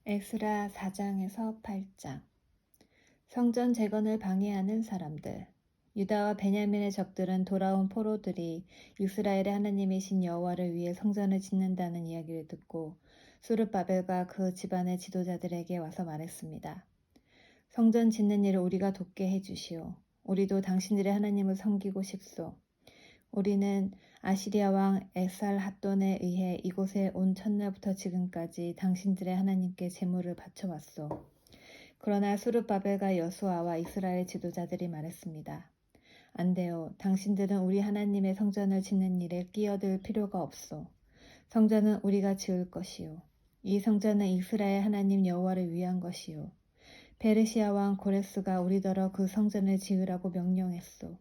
에스라 4장에서 8장. 성전 재건을 방해하는 사람들. 유다와 베냐민의 적들은 돌아온 포로들이 이스라엘의 하나님이신 여호와를 위해 성전을 짓는다는 이야기를 듣고 수르바벨과 그 집안의 지도자들에게 와서 말했습니다. 성전 짓는 일을 우리가 돕게 해주시오. 우리도 당신들의 하나님을 섬기고 싶소. 우리는 아시리아 왕 에살핫돈에 의해 이곳에 온 첫날부터 지금까지 당신들의 하나님께 제물을 바쳐왔소. 그러나 수르바벨과 여수아와 이스라엘 지도자들이 말했습니다. 안 돼요. 당신들은 우리 하나님의 성전을 짓는 일에 끼어들 필요가 없소. 성전은 우리가 지을 것이요. 이 성전은 이스라엘 하나님 여호와를 위한 것이요. 페르시아 왕 고레스가 우리더러 그 성전을 지으라고 명령했소.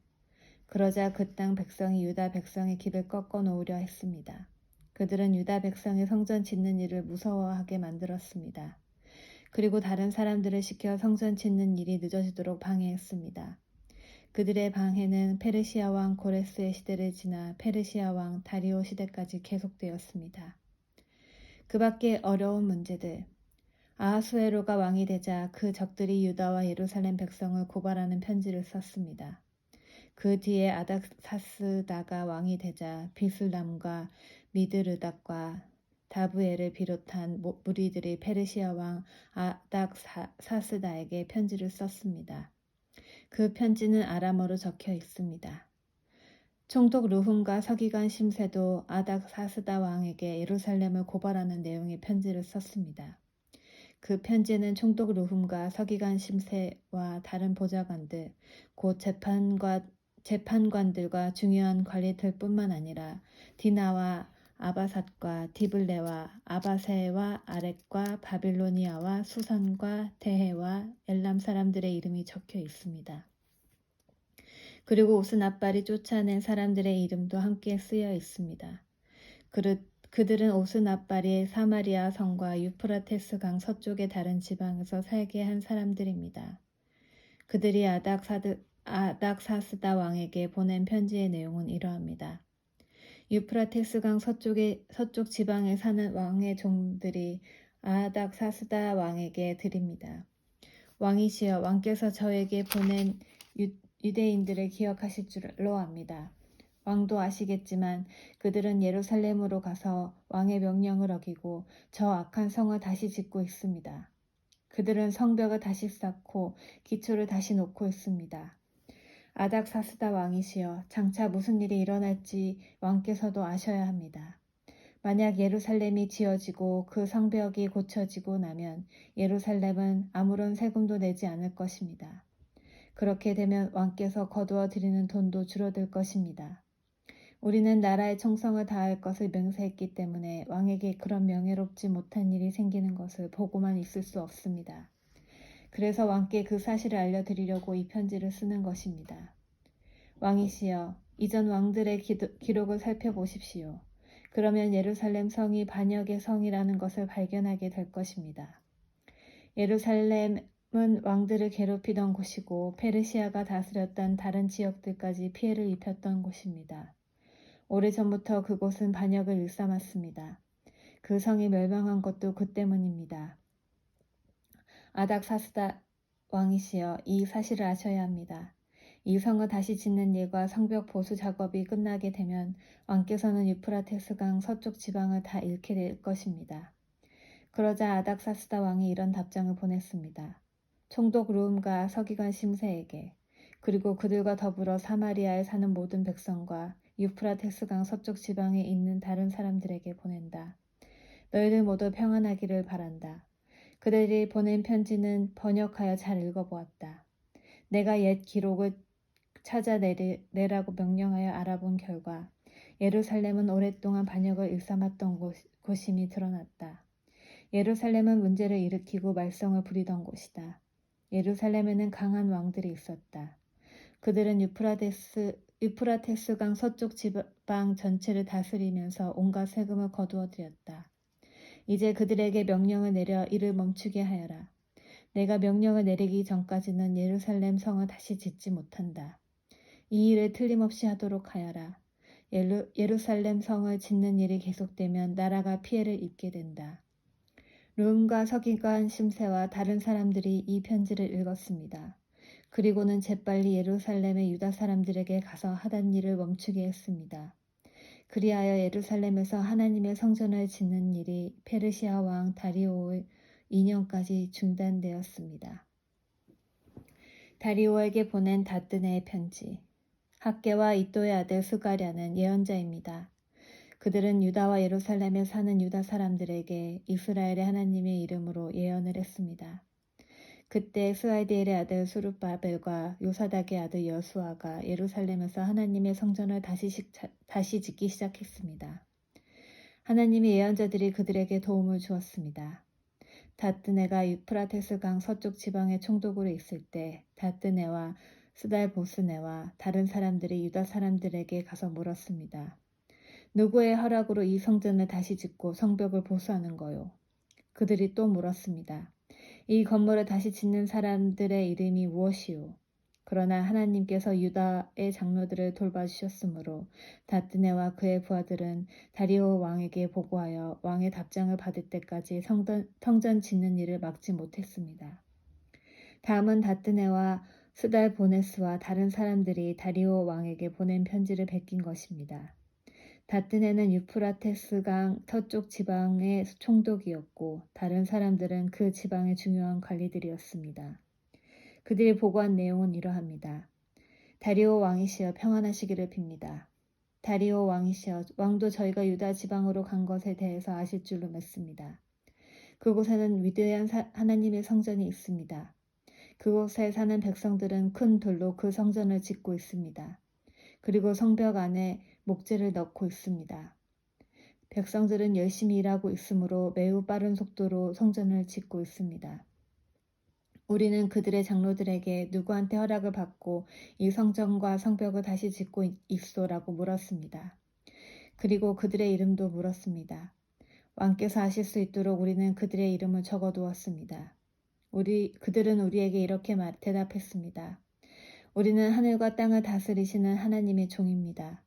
그러자 그 땅 백성이 유다 백성의 길을 꺾어 놓으려 했습니다. 그들은 유다 백성의 성전 짓는 일을 무서워하게 만들었습니다. 그리고 다른 사람들을 시켜 성전 짓는 일이 늦어지도록 방해했습니다. 그들의 방해는 페르시아 왕 고레스의 시대를 지나 페르시아 왕 다리오 시대까지 계속되었습니다. 그 밖에 어려운 문제들. 아하수에로가 왕이 되자 그 적들이 유다와 예루살렘 백성을 고발하는 편지를 썼습니다. 그 뒤에 아닥사스다가 왕이 되자 비슬람과 미드르닥과 다브엘을 비롯한 무리들이 페르시아 왕 아닥사스다에게 편지를 썼습니다. 그 편지는 아람어로 적혀 있습니다. 총독 르훔과 서기관 심세도 아닥사스다 왕에게 예루살렘을 고발하는 내용의 편지를 썼습니다. 그 편지는 총독 르훔과 서기관 심세와 다른 보좌관들, 곧 재판관들과 중요한 관리들뿐만 아니라 디나와 아바삿과 디블레와 아바세와 아렉과 바빌로니아와 수산과 데헤와 엘람 사람들의 이름이 적혀 있습니다. 그리고 오스나발이 쫓아낸 사람들의 이름도 함께 쓰여 있습니다. 그들은 오스나발이 사마리아 성과 유프라테스 강 서쪽의 다른 지방에서 살게 한 사람들입니다. 그들이 아닥사스다 왕에게 보낸 편지의 내용은 이러합니다. 유프라테스강 서쪽 지방에 사는 왕의 종들이 아닥사스다 왕에게 드립니다. 왕이시여, 왕께서 저에게 보낸 유대인들을 기억하실 줄로 압니다. 왕도 아시겠지만 그들은 예루살렘으로 가서 왕의 명령을 어기고 저 악한 성을 다시 짓고 있습니다. 그들은 성벽을 다시 쌓고 기초를 다시 놓고 있습니다. 아닥사스다 왕이시여, 장차 무슨 일이 일어날지 왕께서도 아셔야 합니다. 만약 예루살렘이 지어지고 그 성벽이 고쳐지고 나면 예루살렘은 아무런 세금도 내지 않을 것입니다. 그렇게 되면 왕께서 거두어 드리는 돈도 줄어들 것입니다. 우리는 나라의 청성을 다할 것을 맹세했기 때문에 왕에게 그런 명예롭지 못한 일이 생기는 것을 보고만 있을 수 없습니다. 그래서 왕께 그 사실을 알려드리려고 이 편지를 쓰는 것입니다. 왕이시여, 이전 왕들의 기록을 살펴보십시오. 그러면 예루살렘 성이 반역의 성이라는 것을 발견하게 될 것입니다. 예루살렘은 왕들을 괴롭히던 곳이고 페르시아가 다스렸던 다른 지역들까지 피해를 입혔던 곳입니다. 오래전부터 그곳은 반역을 일삼았습니다. 그 성이 멸망한 것도 그 때문입니다. 아닥사스다 왕이시여, 이 사실을 아셔야 합니다. 이 성을 다시 짓는 일과 성벽 보수 작업이 끝나게 되면 왕께서는 유프라테스강 서쪽 지방을 다 잃게 될 것입니다. 그러자 아닥사스다 왕이 이런 답장을 보냈습니다. 총독 르움과 서기관 심세에게, 그리고 그들과 더불어 사마리아에 사는 모든 백성과 유프라테스강 서쪽 지방에 있는 다른 사람들에게 보낸다. 너희들 모두 평안하기를 바란다. 그들이 보낸 편지는 번역하여 잘 읽어보았다. 내가 옛 기록을 찾아내라고 명령하여 알아본 결과 예루살렘은 오랫동안 반역을 일삼았던 곳임이 드러났다. 예루살렘은 문제를 일으키고 말썽을 부리던 곳이다. 예루살렘에는 강한 왕들이 있었다. 그들은 유프라테스강 서쪽 지방 전체를 다스리면서 온갖 세금을 거두어 들였다. 이제 그들에게 명령을 내려 이를 멈추게 하여라. 내가 명령을 내리기 전까지는 예루살렘 성을 다시 짓지 못한다. 이 일을 틀림없이 하도록 하여라. 예루살렘 성을 짓는 일이 계속되면 나라가 피해를 입게 된다. 룸과 서기관 심세와 다른 사람들이 이 편지를 읽었습니다. 그리고는 재빨리 예루살렘의 유다 사람들에게 가서 하던 일을 멈추게 했습니다. 그리하여 예루살렘에서 하나님의 성전을 짓는 일이 페르시아 왕 다리오의 2년까지 중단되었습니다. 다리오에게 보낸 다뜨네의 편지. 학개와 이또의 아들 스가랴는 예언자입니다. 그들은 유다와 예루살렘에 사는 유다 사람들에게 이스라엘의 하나님의 이름으로 예언을 했습니다. 그때 스알디엘의 아들 수룹바벨과 요사닥의 아들 여수아가 예루살렘에서 하나님의 성전을 다시 짓기 시작했습니다. 하나님의 예언자들이 그들에게 도움을 주었습니다. 다뜨네가 유프라테스 강 서쪽 지방의 총독으로 있을 때 다뜨네와 스달보스네와 다른 사람들이 유다 사람들에게 가서 물었습니다. 누구의 허락으로 이 성전을 다시 짓고 성벽을 보수하는 거요? 그들이 또 물었습니다. 이 건물을 다시 짓는 사람들의 이름이 무엇이요? 그러나 하나님께서 유다의 장로들을 돌봐주셨으므로 다뜨네와 그의 부하들은 다리오 왕에게 보고하여 왕의 답장을 받을 때까지 성전 짓는 일을 막지 못했습니다. 다음은 다뜨네와 스달보네스와 다른 사람들이 다리오 왕에게 보낸 편지를 베낀 것입니다. 다뜨네는 유프라테스강 서쪽 지방의 총독이었고 다른 사람들은 그 지방의 중요한 관리들이었습니다. 그들이 보고한 내용은 이러합니다. 다리오 왕이시여 평안하시기를 빕니다. 다리오 왕이시여 왕도 저희가 유다 지방으로 간 것에 대해서 아실 줄로 믿습니다. 그곳에는 위대한 하나님의 성전이 있습니다. 그곳에 사는 백성들은 큰 돌로 그 성전을 짓고 있습니다. 그리고 성벽 안에 목재를 넣고 있습니다. 백성들은 열심히 일하고 있으므로 매우 빠른 속도로 성전을 짓고 있습니다. 우리는 그들의 장로들에게 누구한테 허락을 받고 이 성전과 성벽을 다시 짓고 있소라고 물었습니다. 그리고 그들의 이름도 물었습니다. 왕께서 아실 수 있도록 우리는 그들의 이름을 적어두었습니다. 그들은 우리에게 이렇게 대답했습니다. 우리는 하늘과 땅을 다스리시는 하나님의 종입니다.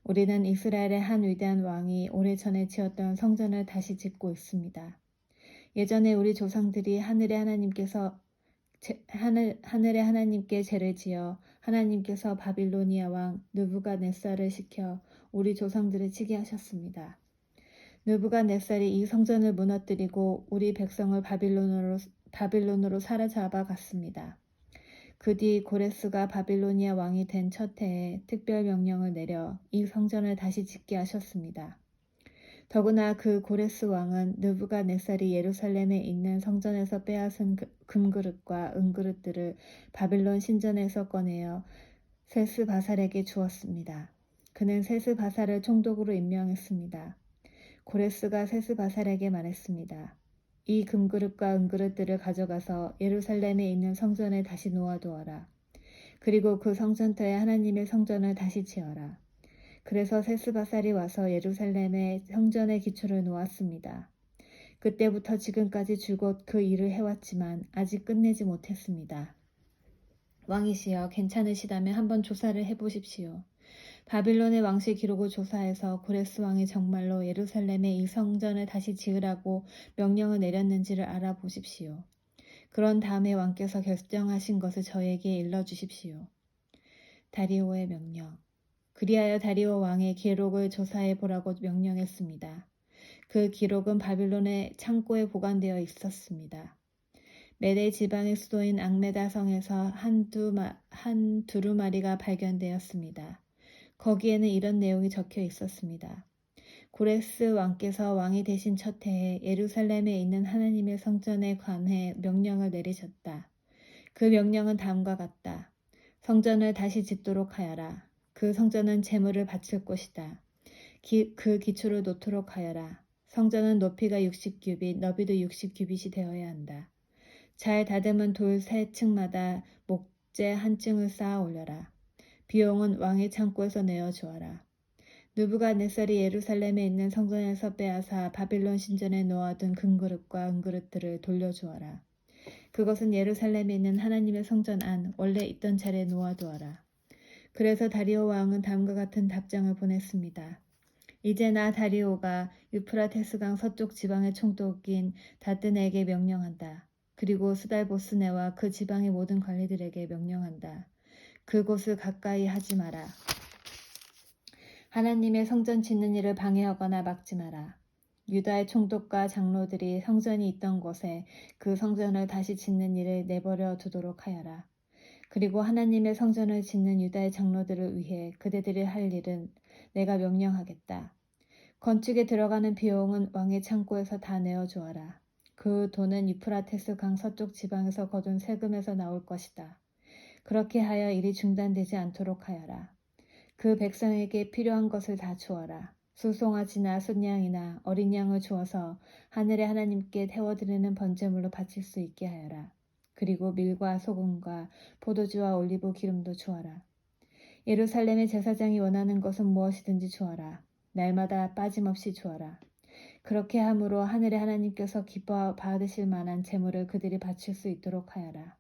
우리는 이스라엘의 한 위대한 왕이 오래전에 지었던 성전을 다시 짓고 있습니다. 예전에 우리 조상들이 하늘의 하나님께 제를 지어 하나님께서 바빌로니아 왕 느부갓네살을 시켜 우리 조상들을 치게 하셨습니다. 느부갓네살이 이 성전을 무너뜨리고 우리 백성을 바빌론으로 사로잡아 갔습니다. 그 뒤 고레스가 바빌로니아 왕이 된 첫 해에 특별 명령을 내려 이 성전을 다시 짓게 하셨습니다. 더구나 그 고레스 왕은 느부갓네살이 예루살렘에 있는 성전에서 빼앗은 금그릇과 은그릇들을 바빌론 신전에서 꺼내어 세스바살에게 주었습니다. 그는 세스바살을 총독으로 임명했습니다. 고레스가 세스바살에게 말했습니다. 이 금그릇과 은그릇들을 가져가서 예루살렘에 있는 성전에 다시 놓아두어라. 그리고 그 성전터에 하나님의 성전을 다시 지어라. 그래서 세스바살이 와서 예루살렘의 성전의 기초를 놓았습니다. 그때부터 지금까지 줄곧 그 일을 해왔지만 아직 끝내지 못했습니다. 왕이시여 괜찮으시다면 한번 조사를 해보십시오. 바빌론의 왕실 기록을 조사해서 고레스 왕이 정말로 예루살렘에 이 성전을 다시 지으라고 명령을 내렸는지를 알아보십시오. 그런 다음에 왕께서 결정하신 것을 저에게 일러주십시오. 다리오의 명령. 그리하여 다리오 왕의 기록을 조사해 보라고 명령했습니다. 그 기록은 바빌론의 창고에 보관되어 있었습니다. 메대 지방의 수도인 앙메다 성에서 한 두루마리가 발견되었습니다. 거기에는 이런 내용이 적혀 있었습니다. 고레스 왕께서 왕이 되신 첫 해에 예루살렘에 있는 하나님의 성전에 관해 명령을 내리셨다. 그 명령은 다음과 같다. 성전을 다시 짓도록 하여라. 그 성전은 제물을 바칠 곳이다. 그 기초를 놓도록 하여라. 성전은 높이가 60규빗, 너비도 60규빗이 되어야 한다. 잘 다듬은 돌 3층마다 목재 1층을 쌓아 올려라. 비용은 왕의 창고에서 내어주어라. 느부갓네살이 예루살렘에 있는 성전에서 빼앗아 바빌론 신전에 놓아둔 금그릇과 은그릇들을 돌려주어라. 그것은 예루살렘에 있는 하나님의 성전 안 원래 있던 자리에 놓아두어라. 그래서 다리오 왕은 다음과 같은 답장을 보냈습니다. 이제 나 다리오가 유프라테스강 서쪽 지방의 총독인 다뜨네에게 명령한다. 그리고 스달보스네와 그 지방의 모든 관리들에게 명령한다. 그곳을 가까이 하지 마라. 하나님의 성전 짓는 일을 방해하거나 막지 마라. 유다의 총독과 장로들이 성전이 있던 곳에 그 성전을 다시 짓는 일을 내버려 두도록 하여라. 그리고 하나님의 성전을 짓는 유다의 장로들을 위해 그대들이 할 일은 내가 명령하겠다. 건축에 들어가는 비용은 왕의 창고에서 다 내어주어라. 그 돈은 유프라테스 강 서쪽 지방에서 거둔 세금에서 나올 것이다. 그렇게 하여 일이 중단되지 않도록 하여라. 그 백성에게 필요한 것을 다 주어라. 수송아지나 순양이나 어린 양을 주어서 하늘의 하나님께 태워드리는 번제물로 바칠 수 있게 하여라. 그리고 밀과 소금과 포도주와 올리브 기름도 주어라. 예루살렘의 제사장이 원하는 것은 무엇이든지 주어라. 날마다 빠짐없이 주어라. 그렇게 함으로 하늘의 하나님께서 기뻐 받으실 만한 제물을 그들이 바칠 수 있도록 하여라.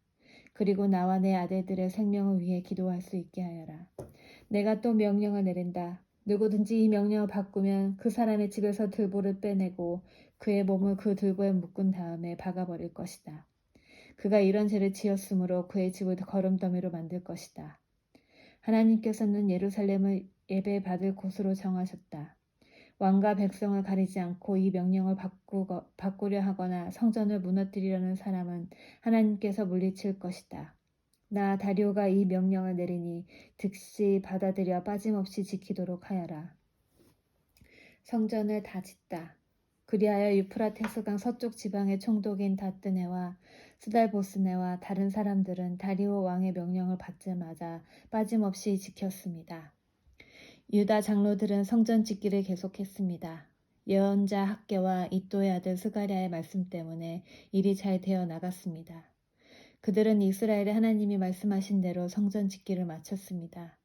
그리고 나와 내 아들들의 생명을 위해 기도할 수 있게 하여라. 내가 또 명령을 내린다. 누구든지 이 명령을 바꾸면 그 사람의 집에서 들보를 빼내고 그의 몸을 그 들보에 묶은 다음에 박아버릴 것이다. 그가 이런 죄를 지었으므로 그의 집을 거름더미로 만들 것이다. 하나님께서는 예루살렘을 예배받을 곳으로 정하셨다. 왕과 백성을 가리지 않고 이 명령을 바꾸려 하거나 성전을 무너뜨리려는 사람은 하나님께서 물리칠 것이다. 나 다리오가 이 명령을 내리니 즉시 받아들여 빠짐없이 지키도록 하여라. 성전을 다 짓다. 그리하여 유프라테스강 서쪽 지방의 총독인 다뜨네와 스달보스네와 다른 사람들은 다리오 왕의 명령을 받자마자 빠짐없이 지켰습니다. 유다 장로들은 성전 짓기를 계속했습니다. 예언자 학개와 이또의 아들 스가랴의 말씀 때문에 일이 잘 되어 나갔습니다. 그들은 이스라엘의 하나님이 말씀하신 대로 성전 짓기를 마쳤습니다.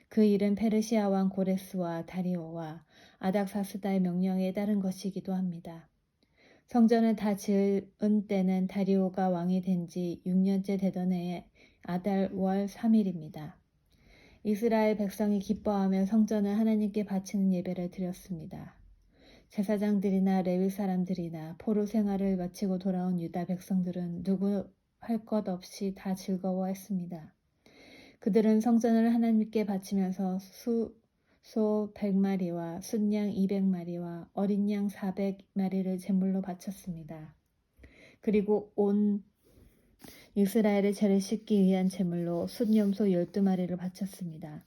그 일은 페르시아 왕 고레스와 다리오와 아닥사스다의 명령에 따른 것이기도 합니다. 성전을 다 지은 때는 다리오가 왕이 된 지 6년째 되던 해의 아달 월 3일입니다. 이스라엘 백성이 기뻐하며 성전을 하나님께 바치는 예배를 드렸습니다. 제사장들이나 레위 사람들이나 포로 생활을 마치고 돌아온 유다 백성들은 누구 할 것 없이 다 즐거워했습니다. 그들은 성전을 하나님께 바치면서 소 100마리와 순양 200마리와 어린 양 400마리를 제물로 바쳤습니다. 그리고 온 이스라엘의 죄를 씻기 위한 제물로 순염소 12마리를 바쳤습니다.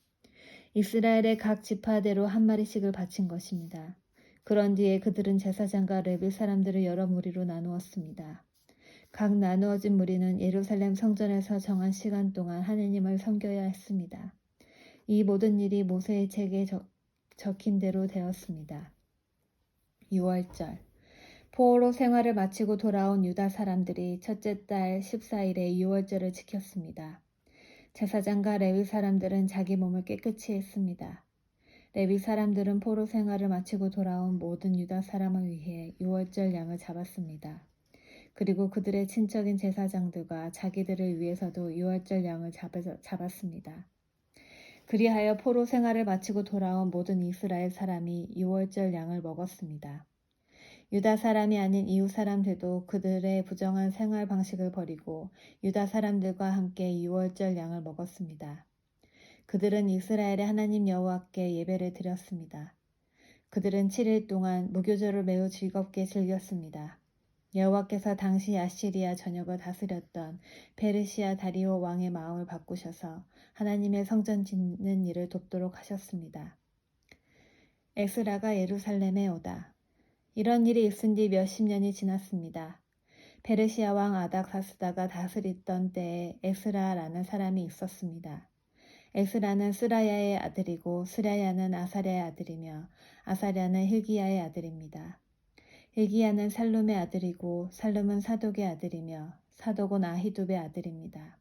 이스라엘의 각 지파대로 한 마리씩을 바친 것입니다. 그런 뒤에 그들은 제사장과 레위 사람들을 여러 무리로 나누었습니다. 각 나누어진 무리는 예루살렘 성전에서 정한 시간 동안 하느님을 섬겨야 했습니다. 이 모든 일이 모세의 책에 적힌 대로 되었습니다. 6월절 포로 생활을 마치고 돌아온 유다 사람들이 첫째 달 14일에 6월절을 지켰습니다. 제사장과 레위 사람들은 자기 몸을 깨끗이 했습니다. 레위 사람들은 포로 생활을 마치고 돌아온 모든 유다 사람을 위해 6월절 양을 잡았습니다. 그리고 그들의 친척인 제사장들과 자기들을 위해서도 6월절 양을 잡았습니다. 그리하여 포로 생활을 마치고 돌아온 모든 이스라엘 사람이 6월절 양을 먹었습니다. 유다 사람이 아닌 이웃 사람들도 그들의 부정한 생활 방식을 버리고 유다 사람들과 함께 6월절 양을 먹었습니다. 그들은 이스라엘의 하나님 여호와께 예배를 드렸습니다. 그들은 7일 동안 무교절을 매우 즐겁게 즐겼습니다. 여호와께서 당시 아시리아 전역을 다스렸던 페르시아 다리오 왕의 마음을 바꾸셔서 하나님의 성전 짓는 일을 돕도록 하셨습니다. 에스라가 예루살렘에 오다. 이런 일이 있은 뒤 몇십 년이 지났습니다. 페르시아 왕 아닥사스다가 다스리던 때에 에스라라는 사람이 있었습니다. 에스라는 스라야의 아들이고 스라야는 아사랴의 아들이며 아사랴는 hil기야의 아들입니다. hil기야는 살룸의 아들이고 살룸은 사독의 아들이며 사독은 아히둡의 아들입니다.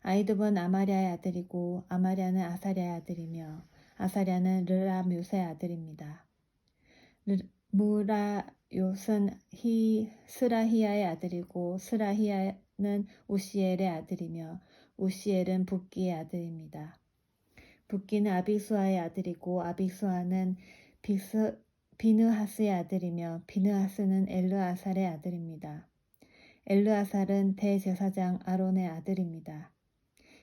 아히둡은 아마랴의 아들이고 아마랴는 아사랴의 아들이며 아사랴는 르라묘스의 아들입니다. 무라요스는 스라히야의 아들이고 스라히야는 우시엘의 아들이며 우시엘은 붓기의 아들입니다. 붓기는 아비수아의 아들이고 아비수아는 비느하스의 아들이며 비느하스는 엘르아살의 아들입니다. 엘르아살은 대제사장 아론의 아들입니다.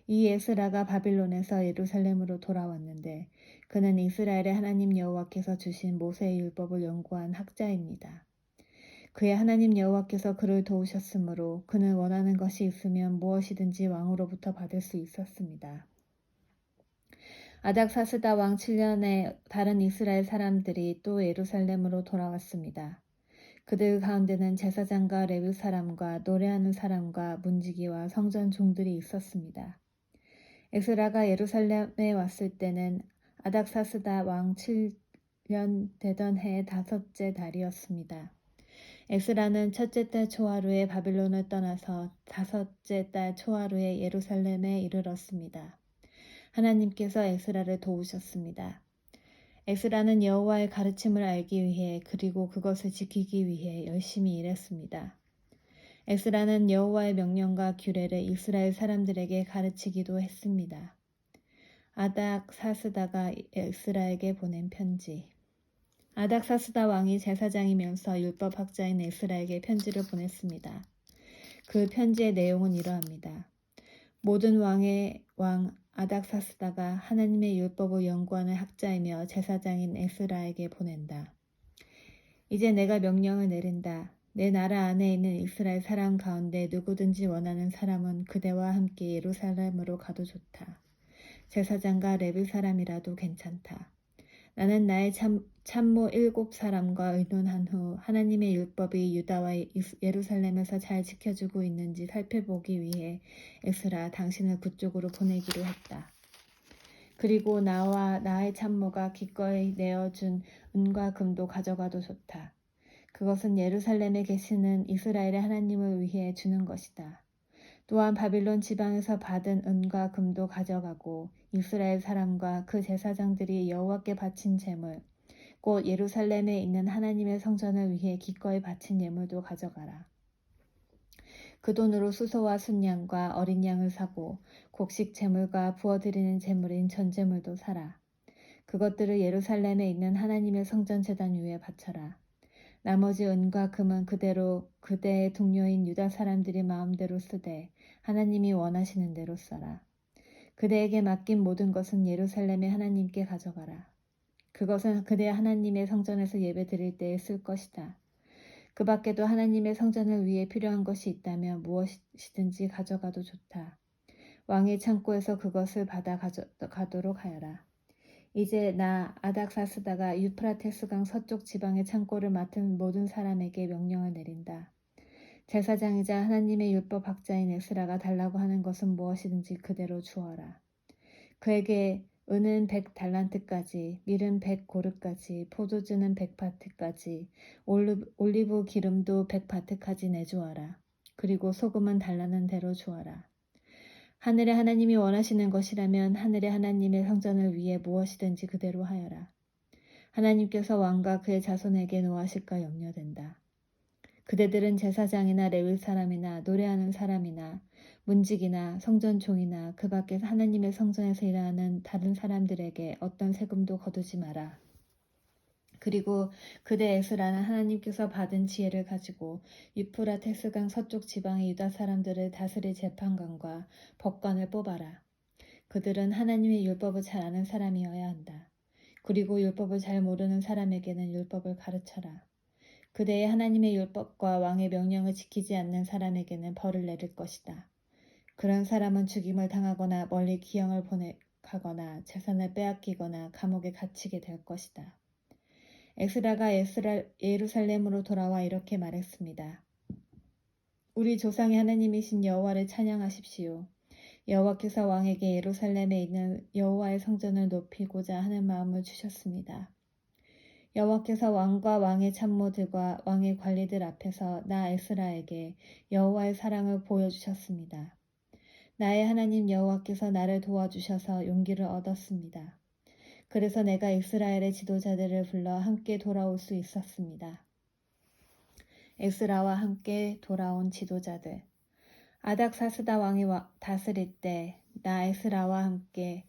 이 에스라가 바빌론에서 예루살렘으로 돌아왔는데 그는 이스라엘의 하나님 여호와께서 주신 모세의 율법을 연구한 학자입니다. 그의 하나님 여호와께서 그를 도우셨으므로 그는 원하는 것이 있으면 무엇이든지 왕으로부터 받을 수 있었습니다. 아닥사스다 왕 7년에 다른 이스라엘 사람들이 또 예루살렘으로 돌아왔습니다. 그들 가운데는 제사장과 레위 사람과 노래하는 사람과 문지기와 성전 종들이 있었습니다. 에스라가 예루살렘에 왔을 때는 아닥사스다 왕 7년 되던 해의 5째 달이었습니다. 에스라는 첫째 달 초하루에 바빌론을 떠나서 5째 달 초하루에 예루살렘에 이르렀습니다. 하나님께서 에스라를 도우셨습니다. 에스라는 여호와의 가르침을 알기 위해 그리고 그것을 지키기 위해 열심히 일했습니다. 에스라는 여호와의 명령과 규례를 이스라엘 사람들에게 가르치기도 했습니다. 아닥사스다가 에스라에게 보낸 편지. 아닥사스다 왕이 제사장이면서 율법학자인 에스라에게 편지를 보냈습니다. 그 편지의 내용은 이러합니다. 모든 왕의 왕 아닥사스다가 하나님의 율법을 연구하는 학자이며 제사장인 에스라에게 보낸다. 이제 내가 명령을 내린다. 내 나라 안에 있는 이스라엘 사람 가운데 누구든지 원하는 사람은 그대와 함께 예루살렘으로 가도 좋다. 제사장과 레위 사람이라도 괜찮다. 나는 나의 참모 7사람과 의논한 후 하나님의 율법이 유다와 예루살렘에서 잘 지켜지고 있는지 살펴보기 위해 에스라 당신을 그쪽으로 보내기로 했다. 그리고 나와 나의 참모가 기꺼이 내어준 은과 금도 가져가도 좋다. 그것은 예루살렘에 계시는 이스라엘의 하나님을 위해 주는 것이다. 또한 바빌론 지방에서 받은 은과 금도 가져가고 이스라엘 사람과 그 제사장들이 여호와께 바친 제물, 곧 예루살렘에 있는 하나님의 성전을 위해 기꺼이 바친 예물도 가져가라. 그 돈으로 수소와 순양과 어린 양을 사고 곡식 제물과 부어드리는 제물인 전제물도 사라. 그것들을 예루살렘에 있는 하나님의 성전 제단 위에 바쳐라. 나머지 은과 금은 그대로 그대의 동료인 유다 사람들이 마음대로 쓰되 하나님이 원하시는 대로 써라. 그대에게 맡긴 모든 것은 예루살렘의 하나님께 가져가라. 그것은 그대 하나님의 성전에서 예배 드릴 때에 쓸 것이다. 그 밖에도 하나님의 성전을 위해 필요한 것이 있다면 무엇이든지 가져가도 좋다. 왕의 창고에서 그것을 받아 가도록 하여라. 이제 나 아닥사스다가 유프라테스강 서쪽 지방의 창고를 맡은 모든 사람에게 명령을 내린다. 제사장이자 하나님의 율법 학자인 에스라가 달라고 하는 것은 무엇이든지 그대로 주어라. 그에게 은은 100달란트까지, 밀은 100고르까지, 포도주는 100바트까지, 올리브 기름도 100바트까지 내주어라. 그리고 소금은 달라는 대로 주어라. 하늘의 하나님이 원하시는 것이라면 하늘의 하나님의 성전을 위해 무엇이든지 그대로 하여라. 하나님께서 왕과 그의 자손에게 노하실까 염려된다. 그대들은 제사장이나 레위 사람이나 노래하는 사람이나 문지기나 성전 종이나 그 밖에서 하나님의 성전에서 일하는 다른 사람들에게 어떤 세금도 거두지 마라. 그리고 그대 에스라는 하나님께서 받은 지혜를 가지고 유프라테스강 서쪽 지방의 유다 사람들을 다스릴 재판관과 법관을 뽑아라. 그들은 하나님의 율법을 잘 아는 사람이어야 한다. 그리고 율법을 잘 모르는 사람에게는 율법을 가르쳐라. 그대의 하나님의 율법과 왕의 명령을 지키지 않는 사람에게는 벌을 내릴 것이다. 그런 사람은 죽임을 당하거나 멀리 기형을 가거나 재산을 빼앗기거나 감옥에 갇히게 될 것이다. 에스라가 예루살렘으로 돌아와 이렇게 말했습니다. 우리 조상의 하나님이신 여호와를 찬양하십시오. 여호와께서 왕에게 예루살렘에 있는 여호와의 성전을 높이고자 하는 마음을 주셨습니다. 여호와께서 왕과 왕의 참모들과 왕의 관리들 앞에서 나 에스라에게 여호와의 사랑을 보여주셨습니다. 나의 하나님 여호와께서 나를 도와주셔서 용기를 얻었습니다. 그래서 내가 이스라엘의 지도자들을 불러 함께 돌아올 수 있었습니다. 에스라와 함께 돌아온 지도자들. 아닥사스다 왕이 다스릴 때 나 에스라와 함께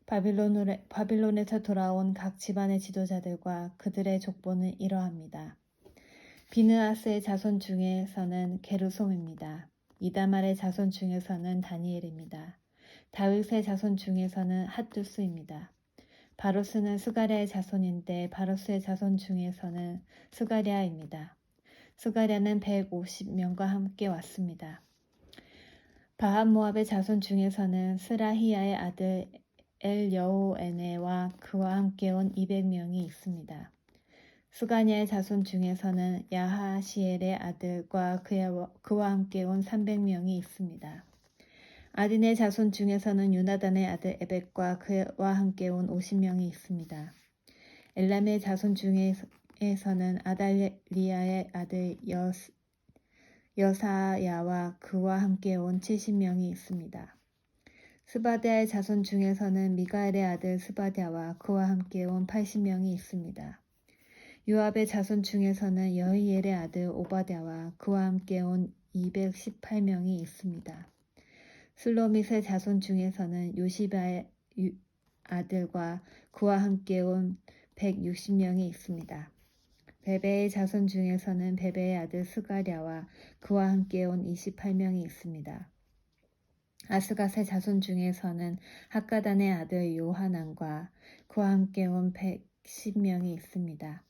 바빌론에서 돌아온 각 집안의 지도자들과 그들의 족보는 이러합니다. 비느하스의 자손 중에서는 게르솜입니다. 이다말의 자손 중에서는 다니엘입니다. 다윗의 자손 중에서는 핫두스입니다. 바로스는 스가랴의 자손인데 바로스의 자손 중에서는 스가랴입니다. 스가랴는 150명과 함께 왔습니다. 바한모압의 자손 중에서는 스라히야의 아들 엘여호에네와 그와 함께 온 200명이 있습니다. 스가냐의 자손 중에서는 야하시엘의 아들과 그와 함께 온 300명이 있습니다. 아딘의 자손 중에서는 유나단의 아들 에벳과 그와 함께 온 50명이 있습니다. 엘람의 자손 중에서는 아달리아의 아들 여사야와 그와 함께 온 70명이 있습니다. 스바디아의 자손 중에서는 미가엘의 아들 스바디아와 그와 함께 온 80명이 있습니다. 요압의 자손 중에서는 여히엘의 아들 오바댜와 그와 함께 온 218명이 있습니다. 슬로밋의 자손 중에서는 요시바의 아들과 그와 함께 온 160명이 있습니다. 베베의 자손 중에서는 베베의 아들 스가랴와 그와 함께 온 28명이 있습니다. 아스갓의 자손 중에서는 학가단의 아들 요하난과 그와 함께 온 110명이 있습니다.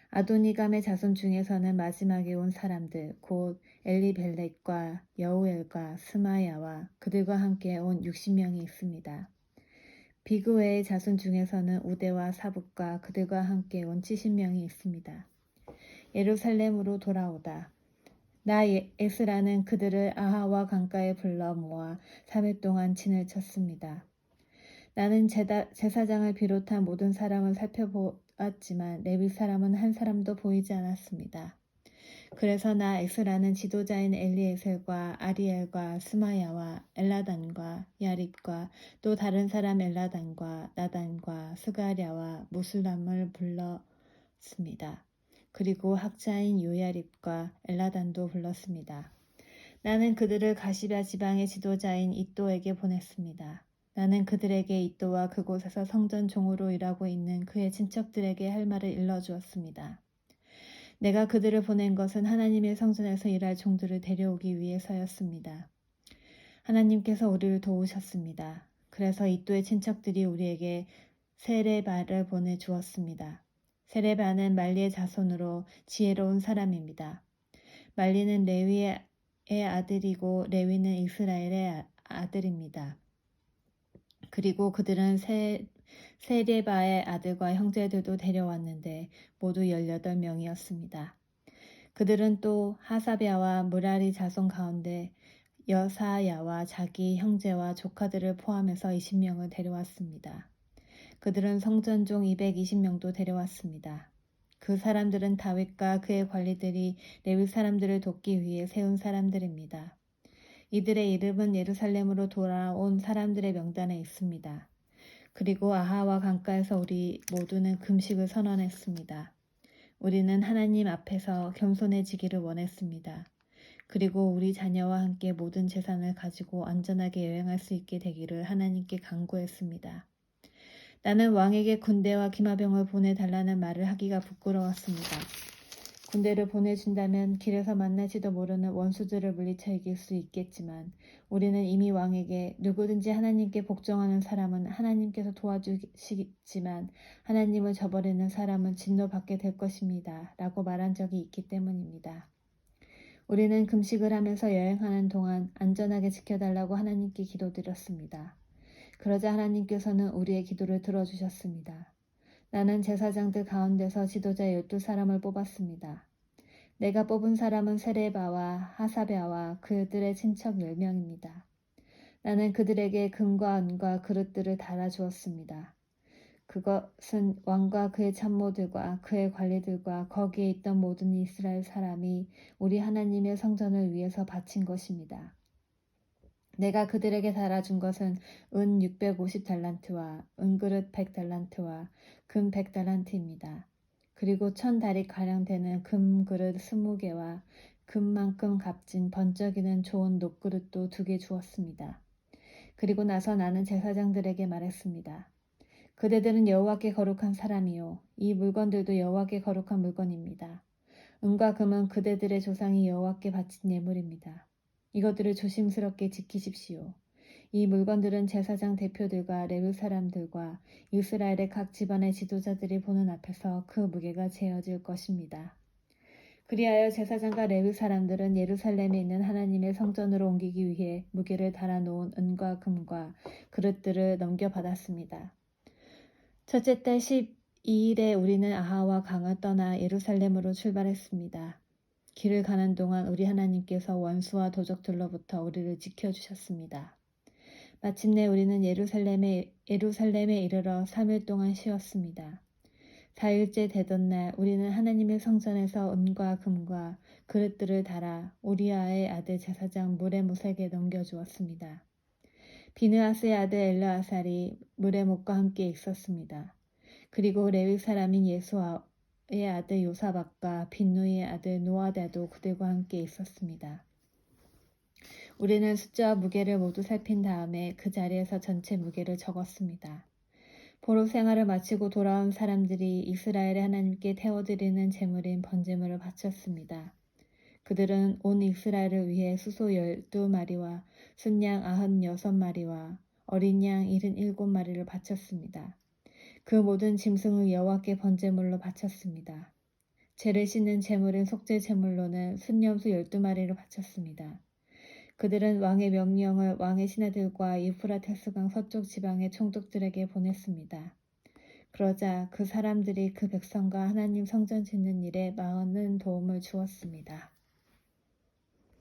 아도니감의 자손 중에서는 마지막에 온 사람들 곧 엘리벨렉과 여우엘과 스마야와 그들과 함께 온 60명이 있습니다. 비그웨의 자손 중에서는 우데와 사붓과 그들과 함께 온 70명이 있습니다. 예루살렘으로 돌아오다. 나 에스라는 그들을 아하와 강가에 불러 모아 3일 동안 진을 쳤습니다. 나는 제사장을 비롯한 모든 사람을 살펴보았지만 레위 사람은 한 사람도 보이지 않았습니다. 그래서 나 에스라는 지도자인 엘리에셀과 아리엘과 스마야와 엘라단과 야립과 또 다른 사람 엘라단과 나단과 스가랴와 무술람을 불렀습니다. 그리고 학자인 요야립과 엘라단도 불렀습니다. 나는 그들을 가시랴 지방의 지도자인 이또에게 보냈습니다. 나는 그들에게 이또와 그곳에서 성전 종으로 일하고 있는 그의 친척들에게 할 말을 일러주었습니다. 내가 그들을 보낸 것은 하나님의 성전에서 일할 종들을 데려오기 위해서였습니다. 하나님께서 우리를 도우셨습니다. 그래서 이또의 친척들이 우리에게 세레바를 보내주었습니다. 세레바는 말리의 자손으로 지혜로운 사람입니다. 말리는 레위의 아들이고 레위는 이스라엘의 아들입니다. 그리고 그들은 세레바의 아들과 형제들도 데려왔는데 모두 18명이었습니다. 그들은 또 하사랴와 무라리 자손 가운데 여사야와 자기 형제와 조카들을 포함해서 20명을 데려왔습니다. 그들은 성전종 220명도 데려왔습니다. 그 사람들은 다윗과 그의 관리들이 레위 사람들을 돕기 위해 세운 사람들입니다. 이들의 이름은 예루살렘으로 돌아온 사람들의 명단에 있습니다. 그리고 아하와 강가에서 우리 모두는 금식을 선언했습니다. 우리는 하나님 앞에서 겸손해지기를 원했습니다. 그리고 우리 자녀와 함께 모든 재산을 가지고 안전하게 여행할 수 있게 되기를 하나님께 간구했습니다. 나는 왕에게 군대와 기마병을 보내달라는 말을 하기가 부끄러웠습니다. 군대를 보내준다면 길에서 만날지도 모르는 원수들을 물리쳐 이길 수 있겠지만 우리는 이미 왕에게 누구든지 하나님께 복종하는 사람은 하나님께서 도와주시지만 하나님을 저버리는 사람은 진노받게 될 것입니다. 라고 말한 적이 있기 때문입니다. 우리는 금식을 하면서 여행하는 동안 안전하게 지켜달라고 하나님께 기도드렸습니다. 그러자 하나님께서는 우리의 기도를 들어주셨습니다. 나는 제사장들 가운데서 지도자 12사람을 뽑았습니다. 내가 뽑은 사람은 세레바와 하사랴와 그들의 친척 10명입니다. 나는 그들에게 금과 은과 그릇들을 달아주었습니다. 그것은 왕과 그의 참모들과 그의 관리들과 거기에 있던 모든 이스라엘 사람이 우리 하나님의 성전을 위해서 바친 것입니다. 내가 그들에게 달아준 것은 은 650달란트와 은그릇 100달란트와 금 100달란트입니다. 그리고 1000다리가량 되는 금그릇 20개와 금만큼 값진 번쩍이는 좋은 녹그릇도 2개 주었습니다. 그리고 나서 나는 제사장들에게 말했습니다. 그대들은 여호와께 거룩한 사람이요 이 물건들도 여호와께 거룩한 물건입니다. 은과 금은 그대들의 조상이 여호와께 바친 예물입니다. 이것들을 조심스럽게 지키십시오. 이 물건들은 제사장 대표들과 레위 사람들과 이스라엘의 각 집안의 지도자들이 보는 앞에서 그 무게가 재어질 것입니다. 그리하여 제사장과 레위 사람들은 예루살렘에 있는 하나님의 성전으로 옮기기 위해 무게를 달아놓은 은과 금과 그릇들을 넘겨받았습니다. 첫째 달 12일에 우리는 아하와 강을 떠나 예루살렘으로 출발했습니다. 길을 가는 동안 우리 하나님께서 원수와 도적들로부터 우리를 지켜주셨습니다. 마침내 우리는 예루살렘에 이르러 3일 동안 쉬었습니다. 4일째 되던 날 우리는 하나님의 성전에서 은과 금과 그릇들을 달아 우리아의 아들 제사장 무레못에게 넘겨주었습니다. 비느하스의 아들 엘르아살이 무레못과 함께 있었습니다. 그리고 레위 사람인 예수아의 아들 요사박과 빈누이의 아들 노아다도 그들과 함께 있었습니다. 우리는 숫자와 무게를 모두 살핀 다음에 그 자리에서 전체 무게를 적었습니다. 포로 생활을 마치고 돌아온 사람들이 이스라엘의 하나님께 태워드리는 제물인 번제물을 바쳤습니다. 그들은 온 이스라엘을 위해 수소 12마리와 순양 96마리와 어린 양 77마리를 바쳤습니다. 그 모든 짐승을 여호와께 번제물로 바쳤습니다. 죄를 씻는 제물인 속죄 제물로는 순염소 12마리를 바쳤습니다. 그들은 왕의 명령을 왕의 신하들과 유프라테스강 서쪽 지방의 총독들에게 보냈습니다. 그러자 그 사람들이 그 백성과 하나님 성전 짓는 일에 많은 도움을 주었습니다.